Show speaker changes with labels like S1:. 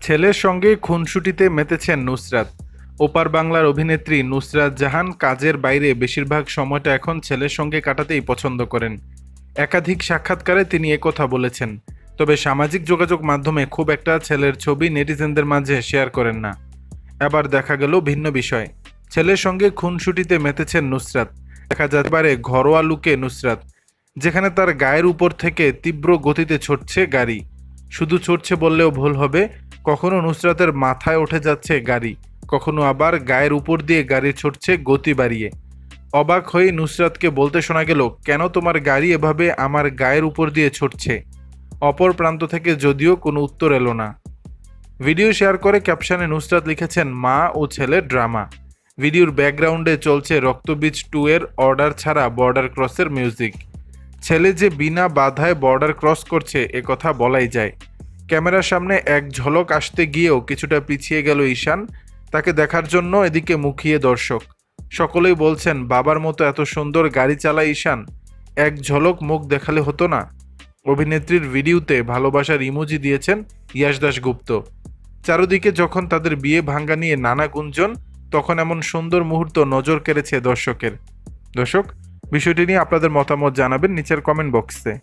S1: ছেলের সঙ্গে খুনসুটিতে মেতেছেন নুসরাত। ওপার বাংলার অভিনেত্রী নুসরাত জাহান কাজের বাইরে বেশিরভাগ সময়টা এখন ছেলের সঙ্গে কাটাতেই পছন্দ করেন। একাধিক সাক্ষাৎকারে তিনি একথা বলেছেন। তবে সামাজিক যোগাযোগ মাধ্যমে খুব একটা ছেলের ছবি নেটিজেনদের মাঝে শেয়ার করেন না। এবার দেখা গেল ভিন্ন বিষয়। ছেলের সঙ্গে খুনসুটিতে মেতেছেন নুসরাত। দেখা যেতে পারে ঘরোয়া লুকে নুসরাত, যেখানে তার গায়ের উপর থেকে তীব্র গতিতে ছুটছে গাড়ি। শুধু ছুটছে বললেও ভুল হবে, কখনো নুসরাতের মাথায় উঠে যাচ্ছে গাড়ি, কখনো আবার গায়ের উপর দিয়ে গাড়ি ছুটছে গতি বাড়িয়ে। অবাক হয়ে নুসরাতকে বলতে শোনা গেল, কেন তোমার গাড়ি এভাবে আমার গায়ের উপর দিয়ে ছুটছে? অপর প্রান্ত থেকে যদিও কোনো উত্তর এলো না। ভিডিও শেয়ার করে ক্যাপশনে নুসরাত লিখেছেন, মা ও ছেলের ড্রামা। ভিডিওর ব্যাকগ্রাউন্ডে চলছে রক্তবীজ 2 এর অর্ডার ছাড়া বর্ডার ক্রসের মিউজিক। ছেলে যে বিনা বাধায় বর্ডার ক্রস করছে এ কথা বলাই যায়। ক্যামেরার সামনে এক ঝলক আসতে গিয়েও কিছুটা পিছিয়ে গেল ঈশান। তাকে দেখার জন্য এদিকে মুখিয়ে দর্শক। সকলেই বলছেন, বাবার মতো এত সুন্দর গাড়ি চালায় ঈশান, এক ঝলক মুখ দেখালে হতো না? অভিনেত্রীর ভিডিওতে ভালোবাসার ইমোজি দিয়েছেন ইয়াশ দাশগুপ্ত। চারদিকে যখন তাদের বিয়ে ভাঙ্গা নিয়ে নানা গুঞ্জন, তখন এমন সুন্দর মুহূর্ত নজর কেড়েছে দর্শকের। দর্শক, বিষয়টি নিয়ে আপনাদের মতামত জানাবেন নিচের কমেন্ট বক্সে।